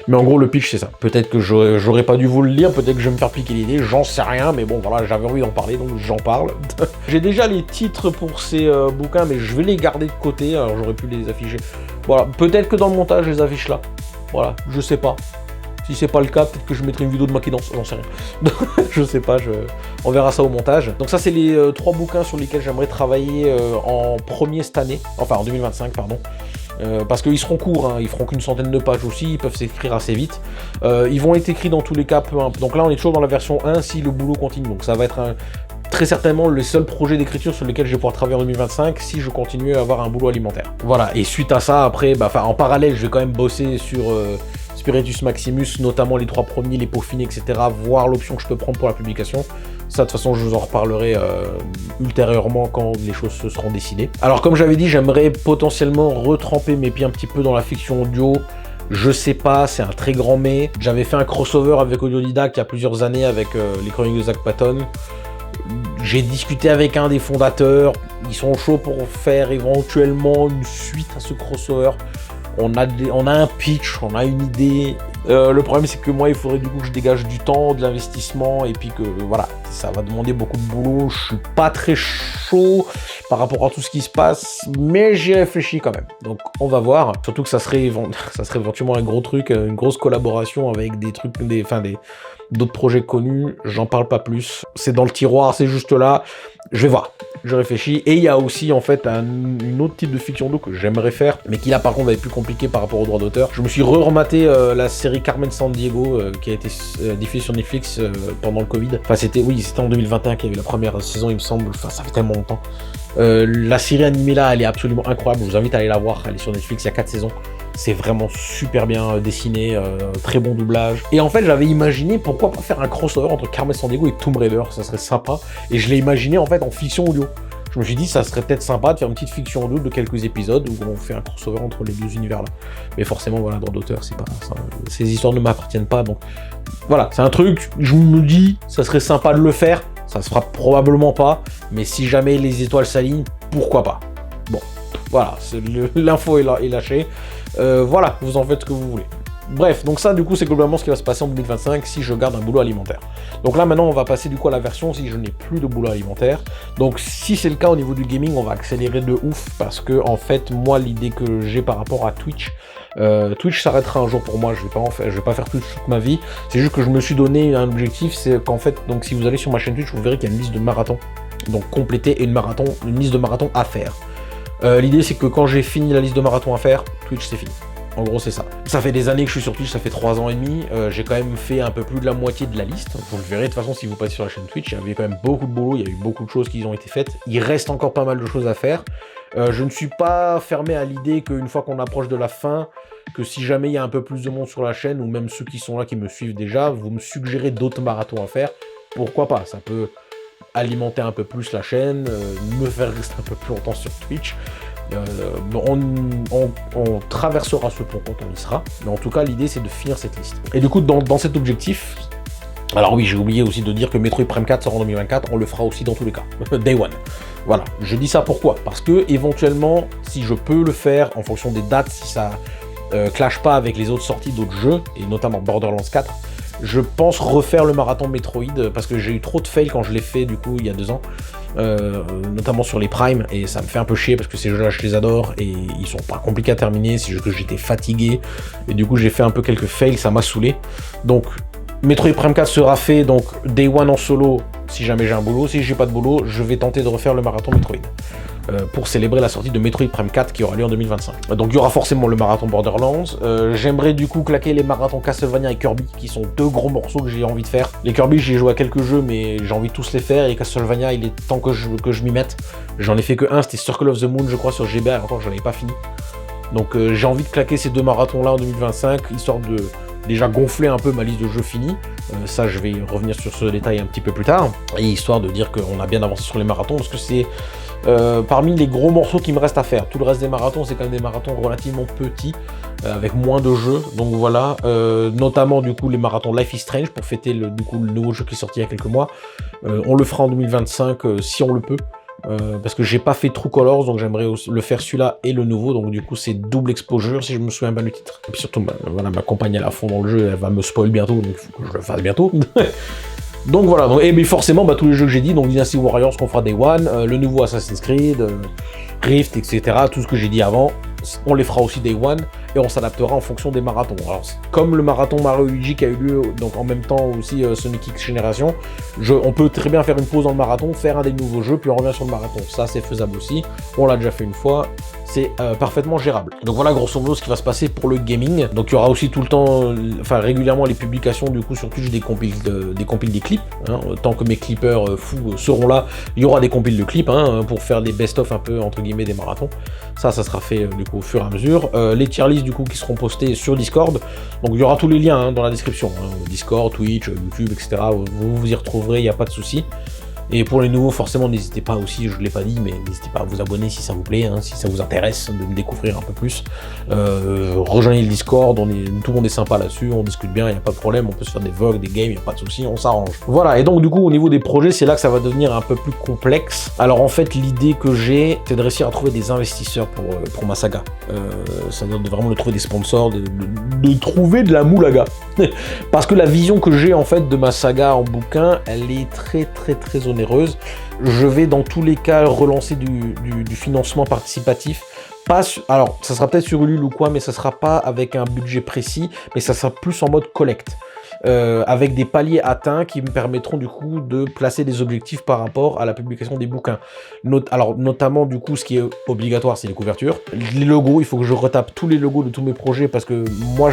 Mais en gros le pitch c'est ça. Peut-être que j'aurais pas dû vous le lire, peut-être que je vais me faire piquer l'idée, j'en sais rien, mais bon voilà, j'avais envie d'en parler, donc j'en parle. J'ai déjà les titres pour ces bouquins, mais je vais les garder de côté, alors j'aurais pu les afficher. Voilà, peut-être que dans le montage je les affiche là. Voilà, je sais pas. Si c'est pas le cas, peut-être que je mettrai une vidéo de ma cadence, j'en sais rien. Je sais pas, on verra ça au montage. Donc ça, c'est les 3 bouquins sur lesquels j'aimerais travailler en premier cette année, enfin en 2025, pardon. Parce qu'ils seront courts, hein, ils feront qu'une centaine de pages aussi, ils peuvent s'écrire assez vite. Ils vont être écrits dans tous les cas, donc là on est toujours dans la version 1 si le boulot continue, donc ça va être très certainement le seul projet d'écriture sur lequel je vais pouvoir travailler en 2025 si je continue à avoir un boulot alimentaire. Voilà, et suite à ça, après, en parallèle, je vais quand même bosser sur Spiritus Maximus, notamment les 3 premiers, les peaufiner, etc., voir l'option que je peux prendre pour la publication. Ça, de toute façon, je vous en reparlerai ultérieurement quand les choses se seront décidées. Alors, comme j'avais dit, j'aimerais potentiellement retremper mes pieds un petit peu dans la fiction audio. Je sais pas, c'est un très grand mais. J'avais fait un crossover avec Audiodidacte il y a plusieurs années avec les chroniques de Zach Patton. J'ai discuté avec un des fondateurs, ils sont chauds pour faire éventuellement une suite à ce crossover. On a un pitch, on a une idée. Le problème c'est que moi il faudrait du coup que je dégage du temps, de l'investissement, et puis que voilà, ça va demander beaucoup de boulot. Je suis pas très chaud par rapport à tout ce qui se passe, mais j'y réfléchis quand même. Donc on va voir. Surtout que ça serait éventuellement un gros truc, une grosse collaboration avec des trucs, d'autres projets connus. J'en parle pas plus. C'est dans le tiroir, c'est juste là. Je vais voir. Je réfléchis. Et il y a aussi en fait une autre type de fiction d'eau que j'aimerais faire, mais qui là par contre va être plus compliqué par rapport aux droits d'auteur. Je me suis rematé la série Carmen Sandiego qui a été diffusée sur Netflix pendant le Covid. Enfin c'était en 2021 qu'il y avait la première saison il me semble. Enfin ça fait tellement longtemps. La série animée là elle est absolument incroyable. Je vous invite à aller la voir. Elle est sur Netflix, il y a 4 saisons. C'est vraiment super bien dessiné, très bon doublage. Et en fait, j'avais imaginé, pourquoi pas faire un crossover entre Carmen Sandiego et Tomb Raider, ça serait sympa. Et je l'ai imaginé en fait en fiction audio. Je me suis dit, ça serait peut-être sympa de faire une petite fiction audio de quelques épisodes où on fait un crossover entre les deux univers-là. Mais forcément, voilà, droit d'auteur, c'est pas ça, ces histoires ne m'appartiennent pas, donc voilà, c'est un truc, je me dis, ça serait sympa de le faire, ça se fera probablement pas, mais si jamais les étoiles s'alignent, pourquoi pas. Bon, voilà, l'info est lâchée. Voilà, vous en faites ce que vous voulez. Bref, donc ça du coup c'est globalement ce qui va se passer en 2025 si je garde un boulot alimentaire. Donc là maintenant on va passer du coup à la version si je n'ai plus de boulot alimentaire. Donc si c'est le cas au niveau du gaming, on va accélérer de ouf parce que en fait moi l'idée que j'ai par rapport à Twitch, Twitch s'arrêtera un jour pour moi, je vais pas faire Twitch toute ma vie. C'est juste que je me suis donné un objectif, c'est qu'en fait, donc si vous allez sur ma chaîne Twitch, vous verrez qu'il y a une liste de marathons. Donc compléter et une liste de marathons à faire. L'idée c'est que quand j'ai fini la liste de marathons à faire, Twitch c'est fini. En gros c'est ça. Ça fait des années que je suis sur Twitch, ça fait 3 ans et demi, j'ai quand même fait un peu plus de la moitié de la liste. Vous le verrez de toute façon si vous passez sur la chaîne Twitch, il y avait quand même beaucoup de boulot, il y a eu beaucoup de choses qui ont été faites. Il reste encore pas mal de choses à faire. Je ne suis pas fermé à l'idée qu'une fois qu'on approche de la fin, que si jamais il y a un peu plus de monde sur la chaîne, ou même ceux qui sont là qui me suivent déjà, vous me suggérez d'autres marathons à faire, pourquoi pas, ça peut alimenter un peu plus la chaîne, me faire rester un peu plus longtemps sur Twitch. On traversera ce pont quand on y sera, mais en tout cas l'idée c'est de finir cette liste. Et du coup dans cet objectif, alors oui j'ai oublié aussi de dire que Metroid Prime 4 sort en 2024, on le fera aussi dans tous les cas, Day One. Voilà, je dis ça pourquoi? Parce que éventuellement si je peux le faire en fonction des dates, si ça clash pas avec les autres sorties d'autres jeux, et notamment Borderlands 4, je pense refaire le marathon Metroid, parce que j'ai eu trop de fails quand je l'ai fait du coup il y a 2 ans, notamment sur les Prime, et ça me fait un peu chier parce que ces jeux-là je les adore, et ils sont pas compliqués à terminer, c'est juste que j'étais fatigué, et du coup j'ai fait un peu quelques fails, ça m'a saoulé. Donc Metroid Prime 4 sera fait donc Day One en solo si jamais j'ai un boulot. Si j'ai pas de boulot, je vais tenter de refaire le marathon Metroid. Pour célébrer la sortie de Metroid Prime 4 qui aura lieu en 2025. Donc il y aura forcément le marathon Borderlands. J'aimerais du coup claquer les marathons Castlevania et Kirby, qui sont deux gros morceaux que j'ai envie de faire. Les Kirby, j'ai joué à quelques jeux, mais j'ai envie de tous les faire. Et Castlevania, il est temps que je m'y mette. J'en ai fait que un, c'était Circle of the Moon, je crois, sur GBA, encore j'en avais pas fini. Donc j'ai envie de claquer ces deux marathons-là en 2025, histoire de déjà gonfler un peu ma liste de jeux finis. Ça, je vais revenir sur ce détail un petit peu plus tard. Et histoire de dire qu'on a bien avancé sur les marathons, parce que c'est parmi les gros morceaux qui me restent à faire. Tout le reste des marathons, c'est quand même des marathons relativement petits, avec moins de jeux. Donc voilà, notamment du coup les marathons Life is Strange, pour fêter le nouveau jeu qui est sorti il y a quelques mois. On le fera en 2025 si on le peut. Parce que j'ai pas fait True Colors, donc j'aimerais le faire celui-là et le nouveau, donc du coup c'est double exposure si je me souviens bien du titre. Et puis surtout, voilà, ma compagne elle est à fond dans le jeu, elle va me spoil bientôt, donc il faut que je le fasse bientôt. Donc voilà, et mais forcément tous les jeux que j'ai dit, donc Dynasty Warriors qu'on fera Day One, le nouveau Assassin's Creed, Rift, etc. Tout ce que j'ai dit avant, on les fera aussi Day One et on s'adaptera en fonction des marathons. Alors comme le marathon Mario Luigi qui a eu lieu donc en même temps aussi Sonic X Génération, on peut très bien faire une pause dans le marathon, faire un des nouveaux jeux puis on revient sur le marathon. Ça c'est faisable aussi, on l'a déjà fait une fois, c'est parfaitement gérable. Donc voilà grosso modo ce qui va se passer pour le gaming. Donc il y aura aussi tout le temps, enfin régulièrement les publications du coup sur Twitch des compiles des clips. Hein. Tant que mes clippers fous seront là, il y aura des compiles de clips hein, pour faire des best-of un peu entre guillemets des marathons. Ça sera fait du coup au fur et à mesure. Les tier lists du coup qui seront postés sur Discord. Donc il y aura tous les liens hein, dans la description. Hein. Discord, Twitch, YouTube, etc. Vous y retrouverez, il n'y a pas de souci. Et pour les nouveaux, forcément, n'hésitez pas aussi, je ne l'ai pas dit, mais n'hésitez pas à vous abonner si ça vous plaît, hein, si ça vous intéresse de me découvrir un peu plus. Rejoignez le Discord, tout le monde est sympa là-dessus, on discute bien, il n'y a pas de problème, on peut se faire des vlogs, des games, il n'y a pas de souci, on s'arrange. Voilà, et donc du coup, au niveau des projets, c'est là que ça va devenir un peu plus complexe. Alors en fait, l'idée que j'ai, c'est de réussir à trouver des investisseurs pour ma saga. C'est-à-dire de vraiment trouver des sponsors, de trouver de la moulaga. Parce que la vision que j'ai en fait de ma saga en bouquin, elle est très onéreuse. Je vais dans tous les cas relancer du financement participatif. Alors, ça sera peut-être sur Ulule ou quoi, mais ça sera pas avec un budget précis, mais ça sera plus en mode collecte. Avec des paliers atteints qui me permettront du coup de placer des objectifs par rapport à la publication des bouquins. Alors notamment du coup ce qui est obligatoire c'est les couvertures. Les logos, il faut que je retape tous les logos de tous mes projets parce que moi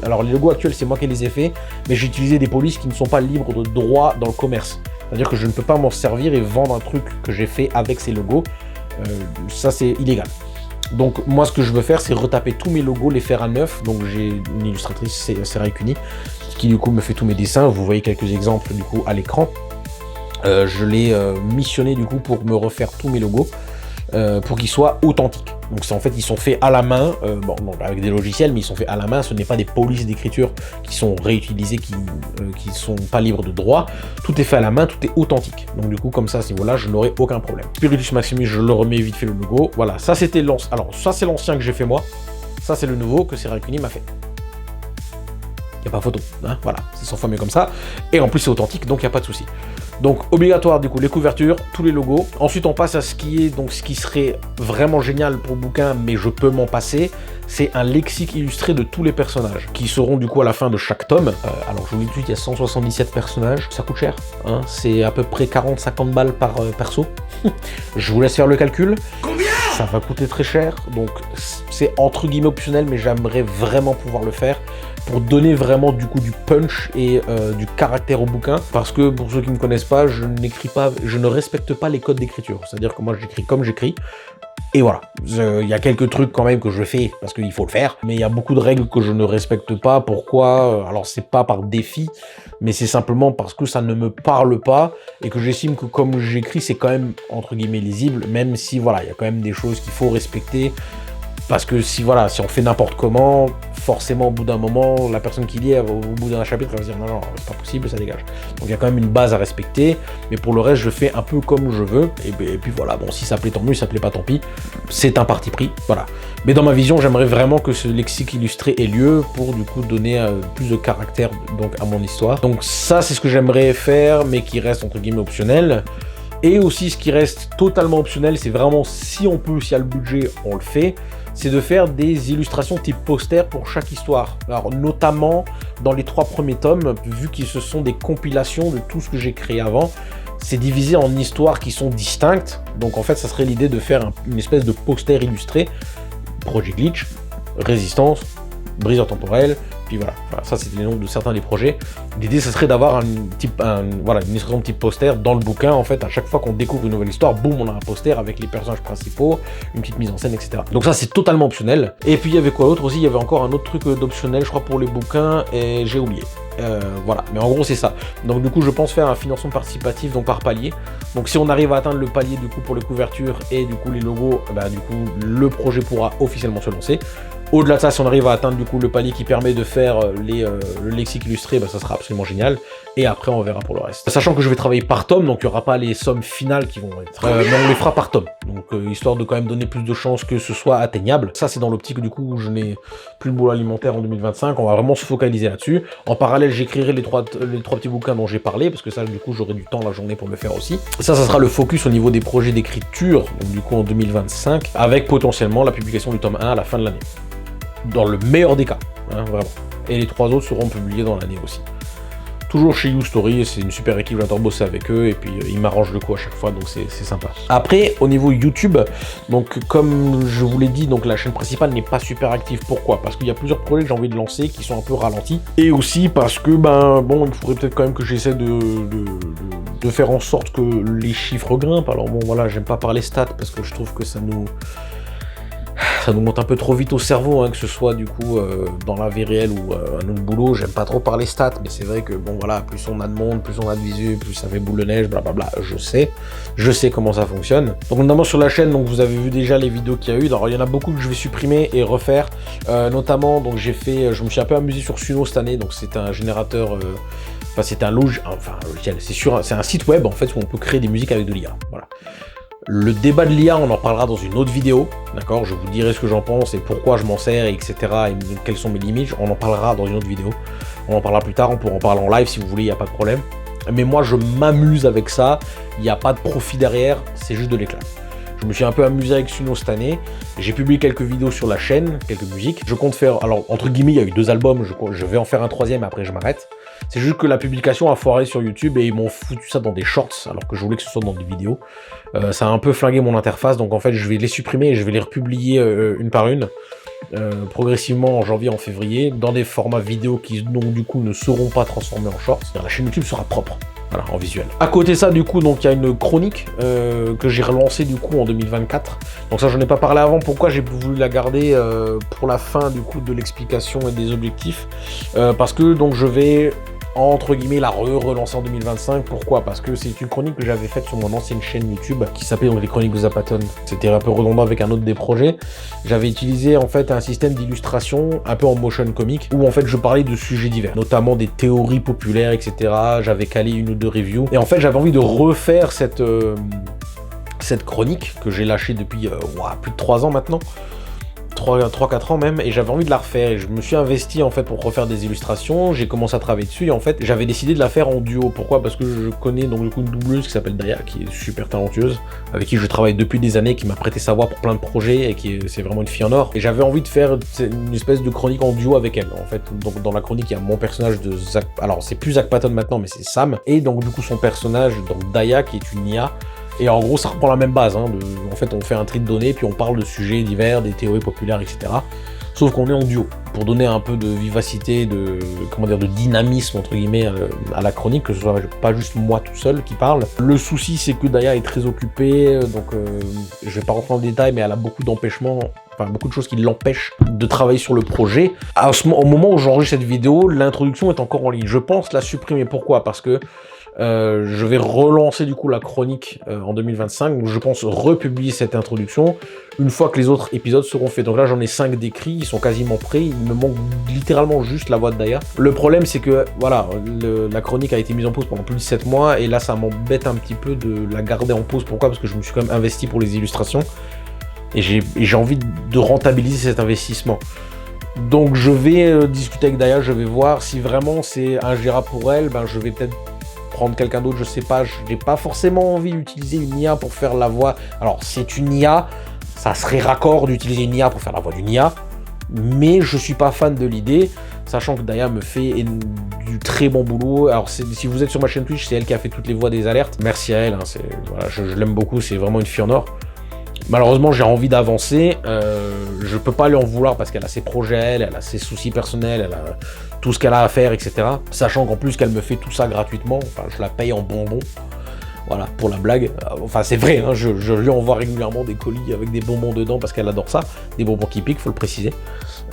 alors les logos actuels c'est moi qui les ai faits, mais j'ai utilisé des polices qui ne sont pas libres de droit dans le commerce. C'est-à-dire que je ne peux pas m'en servir et vendre un truc que j'ai fait avec ces logos. Ça c'est illégal. Donc moi ce que je veux faire c'est retaper tous mes logos, les faire à neuf. Donc j'ai une illustratrice, c'est Sarah Cuny, qui du coup me fait tous mes dessins. Vous voyez quelques exemples du coup à l'écran. Je l'ai missionné du coup pour me refaire tous mes logos pour qu'ils soient authentiques. Donc en fait ils sont faits à la main, bon avec des logiciels, mais ils sont faits à la main. Ce n'est pas des polices d'écriture qui sont réutilisées, qui sont pas libres de droit. Tout est fait à la main, tout est authentique. Donc du coup comme ça, à ce niveau-là, je n'aurai aucun problème. Spiritus Maximus, je le remets vite fait le logo. Voilà, ça c'était l'ancien. Alors ça c'est l'ancien que j'ai fait moi. Ça c'est le nouveau que Sarah Cuny m'a fait. Il n'y a pas photo, hein, voilà, c'est 100 fois mieux comme ça. Et en plus c'est authentique, donc il n'y a pas de souci. Donc obligatoire du coup les couvertures, tous les logos. Ensuite on passe à ce qui serait vraiment génial pour le bouquin, mais je peux m'en passer. C'est un lexique illustré de tous les personnages, qui seront du coup à la fin de chaque tome. Alors je vous dis tout de suite, il y a 177 personnages, ça coûte cher. Hein, c'est à peu près 40-50 balles par perso. Je vous laisse faire le calcul. Combien ? Ça va coûter très cher, donc c'est entre guillemets optionnel, mais j'aimerais vraiment pouvoir le faire pour donner vraiment du coup du punch et du caractère au bouquin, parce que pour ceux qui ne me connaissent pas, je ne respecte pas les codes d'écriture, c'est-à-dire que moi j'écris comme j'écris, et voilà, il y a quelques trucs quand même que je fais parce qu'il faut le faire, mais il y a beaucoup de règles que je ne respecte pas. Pourquoi ? Alors c'est pas par défi, mais c'est simplement parce que ça ne me parle pas et que j'estime que comme j'écris, c'est quand même entre guillemets lisible, même si voilà, il y a quand même des choses qu'il faut respecter. Parce que si on fait n'importe comment, forcément au bout d'un moment, la personne qui lit, au bout d'un chapitre, elle va se dire non, c'est pas possible, ça dégage. Donc il y a quand même une base à respecter, mais pour le reste, je fais un peu comme je veux, et puis voilà, bon, si ça plaît tant mieux, si ça plaît pas tant pis, c'est un parti pris, voilà. Mais dans ma vision, j'aimerais vraiment que ce lexique illustré ait lieu pour du coup donner plus de caractère donc, à mon histoire. Donc ça, c'est ce que j'aimerais faire, mais qui reste entre guillemets optionnel. Et aussi, ce qui reste totalement optionnel, c'est vraiment si on peut, s'il y a le budget, on le fait. c'est de faire des illustrations type poster pour chaque histoire. Alors notamment dans les 3 premiers tomes, vu qu'ils se sont des compilations de tout ce que j'ai créé avant, c'est divisé en histoires qui sont distinctes. Donc en fait, ça serait l'idée de faire une espèce de poster illustré. Project Glitch, Résistance, Briseur temporel, puis voilà. Ça c'était les noms de certains des projets. L'idée, ce serait d'avoir une illustration de type poster dans le bouquin. En fait, à chaque fois qu'on découvre une nouvelle histoire, boum, on a un poster avec les personnages principaux, une petite mise en scène, etc. Donc ça, c'est totalement optionnel. Et puis il y avait quoi d'autre aussi? Il y avait encore un autre truc d'optionnel, je crois, pour les bouquins, et j'ai oublié. Voilà, mais en gros c'est ça. Donc du coup je pense faire un financement participatif, donc par palier. Donc si on arrive à atteindre le palier du coup pour les couvertures et du coup les logos, bah du coup le projet pourra officiellement se lancer. Au-delà de ça, si on arrive à atteindre du coup le palier qui permet de faire le lexique illustré, bah, ça sera absolument génial. Et après on verra pour le reste. Sachant que je vais travailler par tome, donc il n'y aura pas les sommes finales qui vont être... mais on les fera par tome. Donc histoire de quand même donner plus de chances que ce soit atteignable. Ça c'est dans l'optique du coup où je n'ai plus le boulot alimentaire en 2025. On va vraiment se focaliser là-dessus. En parallèle, j'écrirai les trois petits bouquins dont j'ai parlé, parce que ça du coup j'aurai du temps la journée pour le faire aussi. Ça sera le focus au niveau des projets d'écriture, donc du coup en 2025, avec potentiellement la publication du tome 1 à la fin de l'année. Dans le meilleur des cas, hein, vraiment. Et les 3 autres seront publiés dans l'année aussi. Toujours chez YouStory, c'est une super équipe, j'adore bosser avec eux, et puis ils m'arrangent le coup à chaque fois, donc c'est sympa. Après, au niveau YouTube, donc comme je vous l'ai dit, donc la chaîne principale n'est pas super active. Pourquoi? Parce qu'il y a plusieurs projets que j'ai envie de lancer qui sont un peu ralentis, et aussi parce que, ben, bon, il faudrait peut-être quand même que j'essaie de faire en sorte que les chiffres grimpent. Alors bon, voilà, j'aime pas parler stats, parce que je trouve que ça nous monte un peu trop vite au cerveau, hein, que ce soit du coup dans la vie réelle ou un autre boulot. J'aime pas trop parler stats, mais c'est vrai que bon voilà, plus on a de monde, plus on a de visu, plus ça fait boule de neige, blablabla. Je sais comment ça fonctionne. Donc notamment sur la chaîne, donc vous avez vu déjà les vidéos qu'il y a eu. Alors il y en a beaucoup que je vais supprimer et refaire. Notamment, donc je me suis un peu amusé sur Suno cette année. Donc c'est un générateur, enfin c'est un logiciel, c'est un site web en fait où on peut créer des musiques avec de l'IA. Voilà. Le débat de l'IA, on en parlera dans une autre vidéo, d'accord? Je vous dirai ce que j'en pense et pourquoi je m'en sers, etc. et quelles sont mes limites. On en parlera dans une autre vidéo. On en parlera plus tard, on pourra en parler en live si vous voulez, il n'y a pas de problème. Mais moi, je m'amuse avec ça. Il n'y a pas de profit derrière, c'est juste de l'éclat. Je me suis un peu amusé avec Suno cette année. J'ai publié quelques vidéos sur la chaîne, quelques musiques. Je compte faire, alors entre guillemets, il y a eu 2 albums, je vais en faire un 3e, après je m'arrête. C'est juste que la publication a foiré sur YouTube et ils m'ont foutu ça dans des shorts, alors que je voulais que ce soit dans des vidéos. Ça a un peu flingué mon interface, donc en fait je vais les supprimer et je vais les republier une par une, progressivement en janvier, en février, dans des formats vidéo qui donc du coup ne seront pas transformés en shorts. La chaîne YouTube sera propre. Voilà, en visuel. À côté de ça, du coup, donc il y a une chronique que j'ai relancée du coup en 2024. Donc ça, j'en ai pas parlé avant. Pourquoi j'ai voulu la garder pour la fin du coup de l'explication et des objectifs, parce que donc je vais entre guillemets la relancer en 2025. Pourquoi? Parce que c'est une chronique que j'avais faite sur mon ancienne chaîne YouTube qui s'appelait donc les Chroniques de Zapaton. C'était un peu redondant avec un autre des projets. J'avais utilisé en fait un système d'illustration un peu en motion comic où en fait je parlais de sujets divers, notamment des théories populaires, etc. J'avais calé 1 ou 2 reviews et en fait j'avais envie de refaire cette chronique que j'ai lâchée depuis plus de 3 ans maintenant. 3-4 ans même, et j'avais envie de la refaire, et je me suis investi en fait pour refaire des illustrations. J'ai commencé à travailler dessus, et en fait j'avais décidé de la faire en duo. Pourquoi? Parce que je connais donc du coup une doubleuse qui s'appelle Daya, qui est super talentueuse, avec qui je travaille depuis des années, qui m'a prêté sa voix pour plein de projets, et c'est vraiment une fille en or. Et j'avais envie de faire une espèce de chronique en duo avec elle, en fait. Donc dans la chronique, il y a mon personnage de Zach, alors c'est plus Zach Patton maintenant, mais c'est Sam, et donc du coup son personnage, donc Daya, qui est une IA. Et en gros, ça reprend la même base. Hein, en fait, on fait un tri de données, puis on parle de sujets divers, des théories populaires, etc. Sauf qu'on est en duo, pour donner un peu de vivacité, de dynamisme, entre guillemets, à la chronique, que ce soit pas juste moi tout seul qui parle. Le souci, c'est que Daya est très occupée, donc je vais pas rentrer dans le détail, mais elle a beaucoup d'empêchements, enfin beaucoup de choses qui l'empêchent de travailler sur le projet. Au moment où j'enregistre cette vidéo, l'introduction est encore en ligne. Je pense la supprimer. Pourquoi? Parce que je vais relancer du coup la chronique en 2025, donc je pense republier cette introduction une fois que les autres épisodes seront faits. Donc là j'en ai 5 d'écrits, ils sont quasiment prêts, il me manque littéralement juste la voix de Daya. Le problème c'est que voilà, la chronique a été mise en pause pendant plus de 7 mois, et là ça m'embête un petit peu de la garder en pause. Pourquoi? Parce que je me suis quand même investi pour les illustrations, et j'ai envie de rentabiliser cet investissement. Donc je vais discuter avec Daya, je vais voir si vraiment c'est ingérable pour elle. Ben je vais peut-être prendre quelqu'un d'autre, je sais pas, je n'ai pas forcément envie d'utiliser une IA pour faire la voix. Alors c'est une IA, ça serait raccord d'utiliser une IA pour faire la voix d'une IA, mais je suis pas fan de l'idée, sachant que Daya me fait du très bon boulot. Alors si vous êtes sur ma chaîne Twitch, c'est elle qui a fait toutes les voix des alertes. Merci à elle, hein, voilà, je l'aime beaucoup, c'est vraiment une fille en or. Malheureusement, j'ai envie d'avancer, je peux pas lui en vouloir parce qu'elle a ses projets, elle a ses soucis personnels, elle a tout ce qu'elle a à faire, etc. Sachant qu'en plus qu'elle me fait tout ça gratuitement, enfin je la paye en bonbons. Voilà, pour la blague. Enfin, c'est vrai, hein, je lui envoie régulièrement des colis avec des bonbons dedans parce qu'elle adore ça. Des bonbons qui piquent, faut le préciser.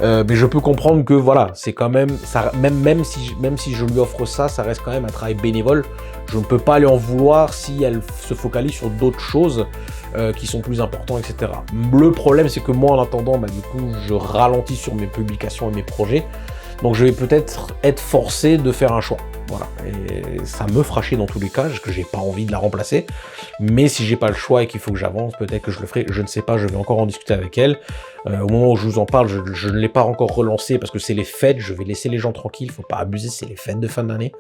Mais je peux comprendre que, voilà, c'est quand même... Ça, même si je lui offre ça, ça reste quand même un travail bénévole. Je ne peux pas lui en vouloir si elle se focalise sur d'autres choses qui sont plus importantes, etc. Le problème, c'est que moi, en attendant, du coup, je ralentis sur mes publications et mes projets. Donc, je vais peut-être être forcé de faire un choix. Voilà, et ça me fera chier dans tous les cas, parce que j'ai pas envie de la remplacer. Mais si j'ai pas le choix et qu'il faut que j'avance, peut-être que je le ferai, je ne sais pas, je vais encore en discuter avec elle. Au moment où je vous en parle, je ne l'ai pas encore relancé parce que c'est les fêtes, je vais laisser les gens tranquilles, faut pas abuser, c'est les fêtes de fin d'année.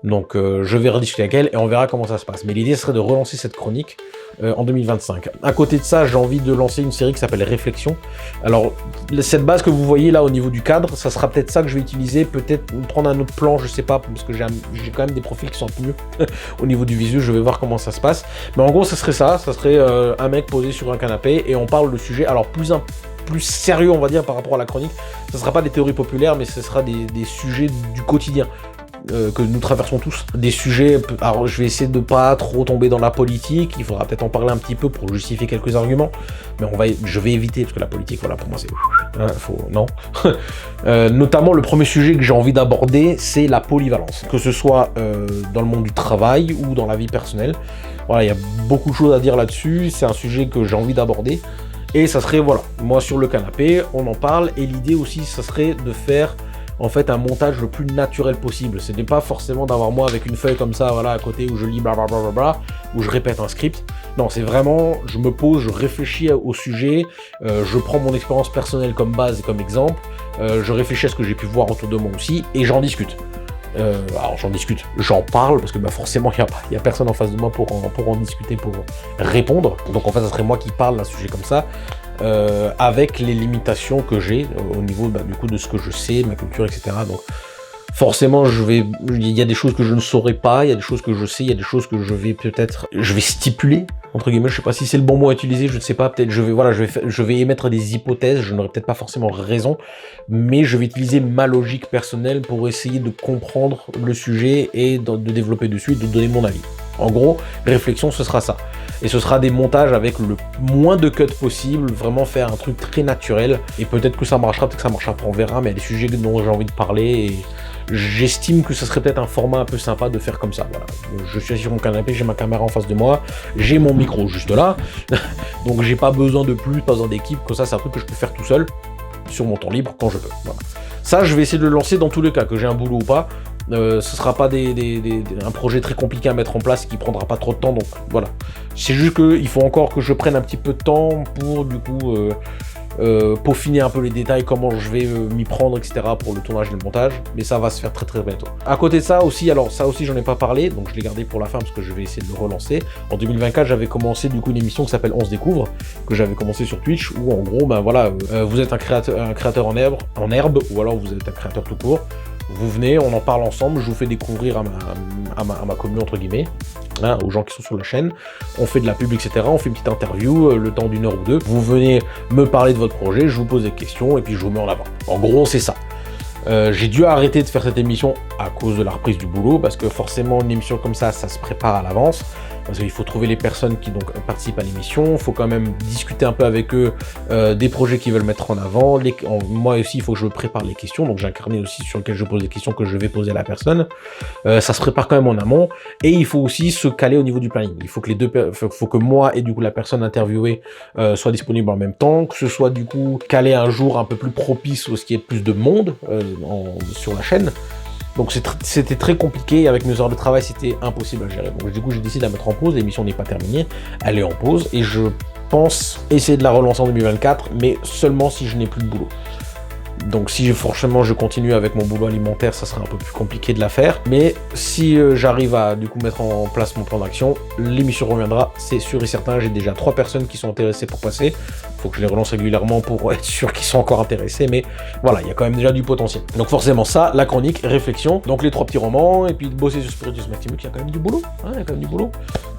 Donc je vais rediscuter avec elle et on verra comment ça se passe. Mais l'idée serait de relancer cette chronique en 2025. À côté de ça, j'ai envie de lancer une série qui s'appelle Réflexion. Alors, cette base que vous voyez là au niveau du cadre, ça sera peut-être ça que je vais utiliser, peut-être prendre un autre plan, je sais pas, parce que j'ai quand même des profils qui sont un peu mieux au niveau du visuel, je vais voir comment ça se passe. Mais en gros, ça serait un mec posé sur un canapé et on parle de sujets, alors plus sérieux, on va dire, par rapport à la chronique. Ça sera pas des théories populaires, mais ce sera des sujets du quotidien. Que nous traversons tous, des sujets, alors je vais essayer de pas trop tomber dans la politique, il faudra peut-être en parler un petit peu pour justifier quelques arguments, mais je vais éviter, parce que la politique, voilà, pour moi c'est... non. Notamment, le premier sujet que j'ai envie d'aborder, c'est la polyvalence, que ce soit dans le monde du travail ou dans la vie personnelle. Voilà, il y a beaucoup de choses à dire là-dessus, c'est un sujet que j'ai envie d'aborder, et ça serait, voilà, moi sur le canapé, on en parle, et l'idée aussi, ça serait de faire en fait un montage le plus naturel possible. Ce n'est pas forcément d'avoir moi avec une feuille comme ça, voilà, à côté où je lis blablabla, où je répète un script. Non, c'est vraiment, je me pose, je réfléchis au sujet, je prends mon expérience personnelle comme base et comme exemple, je réfléchis à ce que j'ai pu voir autour de moi aussi, et j'en discute. Alors j'en discute, j'en parle, parce que forcément il y a personne en face de moi pour en discuter, pour répondre. Donc en fait, ça serait moi qui parle d'un sujet comme ça. Avec les limitations que j'ai au niveau du coup de ce que je sais, ma culture, etc. Donc forcément, il y a des choses que je ne saurais pas, il y a des choses que je sais, il y a des choses que je vais stipuler, entre guillemets, je sais pas si c'est le bon mot à utiliser, je ne sais pas, peut-être je vais émettre des hypothèses, je n'aurai peut-être pas forcément raison, mais je vais utiliser ma logique personnelle pour essayer de comprendre le sujet et de développer dessus et de donner mon avis. En gros, réflexion, ce sera ça. Et ce sera des montages avec le moins de cuts possible, vraiment faire un truc très naturel. Et peut-être que ça marchera, peut-être que ça marchera pas, on verra, mais il y a des sujets dont j'ai envie de parler et j'estime que ce serait peut-être un format un peu sympa de faire comme ça. Voilà. Je suis assis sur mon canapé, j'ai ma caméra en face de moi, j'ai mon micro juste là, donc j'ai pas besoin de plus, pas besoin d'équipe, que ça c'est un truc que je peux faire tout seul, sur mon temps libre, quand je peux. Voilà. Ça, je vais essayer de le lancer dans tous les cas, que j'ai un boulot ou pas. Ce sera pas un projet très compliqué à mettre en place qui prendra pas trop de temps, donc voilà. C'est juste qu'il faut encore que je prenne un petit peu de temps pour du coup peaufiner un peu les détails, comment je vais m'y prendre, etc. pour le tournage et le montage, mais ça va se faire très très bientôt. À côté de ça aussi, alors ça aussi j'en ai pas parlé, donc je l'ai gardé pour la fin parce que je vais essayer de le relancer. En 2024, j'avais commencé du coup une émission qui s'appelle On se découvre, que j'avais commencé sur Twitch, où en gros, vous êtes un créateur en herbe, ou alors vous êtes un créateur tout court. Vous venez, on en parle ensemble, je vous fais découvrir à ma commune, entre guillemets, hein, aux gens qui sont sur la chaîne. On fait de la pub, etc. On fait une petite interview, le temps d'1 heure ou deux. Vous venez me parler de votre projet, je vous pose des questions et puis je vous mets en avant. En gros, c'est ça. J'ai dû arrêter de faire cette émission à cause de la reprise du boulot, parce que forcément, une émission comme ça se prépare à l'avance. Parce qu'il faut trouver les personnes qui donc participent à l'émission, il faut quand même discuter un peu avec eux des projets qu'ils veulent mettre en avant. Moi aussi, il faut que je prépare les questions, donc j'ai un carnet aussi sur lequel je pose des questions que je vais poser à la personne. Ça se prépare quand même en amont, et il faut aussi se caler au niveau du planning. Il faut que faut que moi et du coup la personne interviewée soient disponibles en même temps, que ce soit du coup calé un jour un peu plus propice où ce qui est plus de monde sur la chaîne. Donc c'était très compliqué, avec mes heures de travail c'était impossible à gérer. Donc du coup j'ai décidé de la mettre en pause, l'émission n'est pas terminée, elle est en pause, et je pense essayer de la relancer en 2024, mais seulement si je n'ai plus de boulot. Donc si franchement je continue avec mon boulot alimentaire, ça sera un peu plus compliqué de la faire, mais si j'arrive à du coup mettre en place mon plan d'action, l'émission reviendra, c'est sûr et certain. J'ai déjà 3 personnes qui sont intéressées pour passer. faut que je les relance régulièrement pour être sûr qu'ils sont encore intéressés, mais voilà, il y a quand même déjà du potentiel. Donc forcément ça, la chronique, réflexion, donc les 3 petits romans, et puis bosser sur Spiritus Maximus, il y a quand même du boulot, hein, il y a quand même du boulot.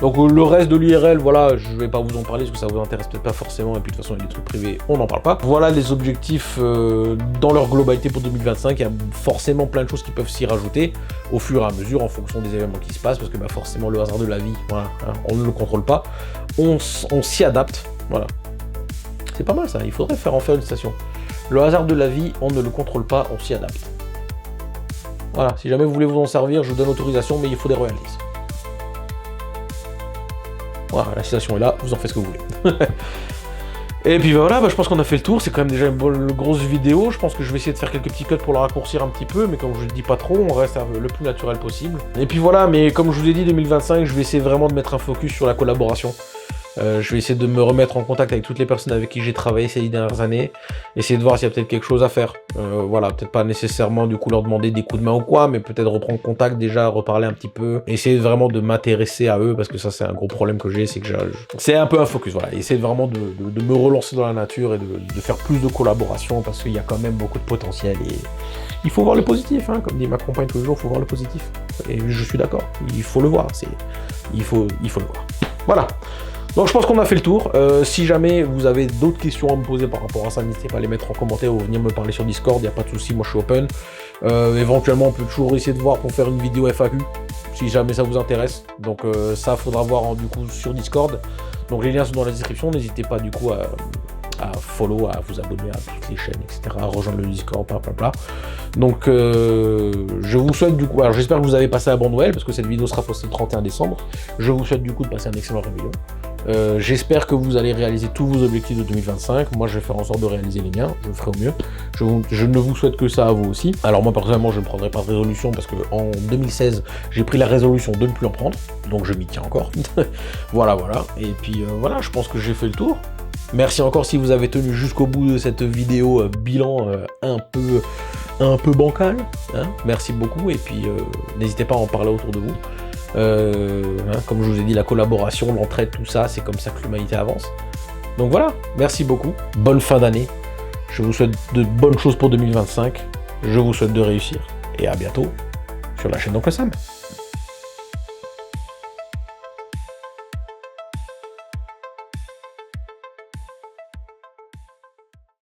Donc le reste de l'IRL, voilà, je vais pas vous en parler, parce que ça vous intéresse peut-être pas forcément, et puis de toute façon, il y a des trucs privés, on n'en parle pas. Voilà les objectifs dans leur globalité pour 2025, il y a forcément plein de choses qui peuvent s'y rajouter, au fur et à mesure, en fonction des événements qui se passent, parce que bah, forcément, le hasard de la vie, voilà, hein, on ne le contrôle pas, on s'y adapte, voilà. C'est pas mal ça, il faudrait faire en faire une station. Le hasard de la vie, on ne le contrôle pas, on s'y adapte. Voilà, si jamais vous voulez vous en servir, je vous donne autorisation, mais il faut des royalties. Voilà, la citation est là, vous en faites ce que vous voulez. Et puis voilà, bah, je pense qu'on a fait le tour, c'est quand même déjà une bonne grosse vidéo, je pense que je vais essayer de faire quelques petits cuts pour le raccourcir un petit peu, mais comme je ne le dis pas trop, on reste le plus naturel possible. Et puis voilà, mais comme je vous l'ai dit, 2025, je vais essayer vraiment de mettre un focus sur la collaboration. Je vais essayer de me remettre en contact avec toutes les personnes avec qui j'ai travaillé ces 10 dernières années, essayer de voir s'il y a peut-être quelque chose à faire. Voilà, peut-être pas nécessairement du coup leur demander des coups de main ou quoi, mais peut-être reprendre contact déjà, reparler un petit peu, essayer vraiment de m'intéresser à eux, parce que ça c'est un gros problème que j'ai, c'est que c'est un peu un focus, voilà, essayer vraiment de me relancer dans la nature et de faire plus de collaboration, parce qu'il y a quand même beaucoup de potentiel et il faut voir le positif, hein, comme dit ma compagne tous les jours, il faut voir le positif. Et je suis d'accord, il faut le voir, il faut le voir. Voilà. Donc je pense qu'on a fait le tour. Si jamais vous avez d'autres questions à me poser par rapport à ça, n'hésitez pas à les mettre en commentaire ou venir me parler sur Discord, il n'y a pas de souci, moi je suis open. Éventuellement on peut toujours essayer de voir pour faire une vidéo FAQ, si jamais ça vous intéresse. Donc ça faudra voir du coup sur Discord. Donc les liens sont dans la description, n'hésitez pas du coup à follow, à vous abonner à toutes les chaînes, etc., à rejoindre le Discord, bla. Donc je vous souhaite du coup, alors j'espère que vous avez passé un bon Noël, parce que cette vidéo sera postée le 31 décembre. Je vous souhaite du coup de passer un excellent réveillon. J'espère que vous allez réaliser tous vos objectifs de 2025. Moi, je vais faire en sorte de réaliser les miens. Je ferai au mieux. Je ne vous souhaite que ça à vous aussi. Alors moi, personnellement, je ne prendrai pas de résolution parce que en 2016, j'ai pris la résolution de ne plus en prendre. Donc, je m'y tiens encore. Voilà. Et puis, voilà, je pense que j'ai fait le tour. Merci encore si vous avez tenu jusqu'au bout de cette vidéo bilan un peu bancale. Hein. Merci beaucoup. Et puis, n'hésitez pas à en parler autour de vous. Comme je vous ai dit, la collaboration, l'entraide, tout ça, c'est comme ça que l'humanité avance. Donc voilà, merci beaucoup, bonne fin d'année, je vous souhaite de bonnes choses pour 2025, je vous souhaite de réussir, et à bientôt sur la chaîne d'Oncle Sam.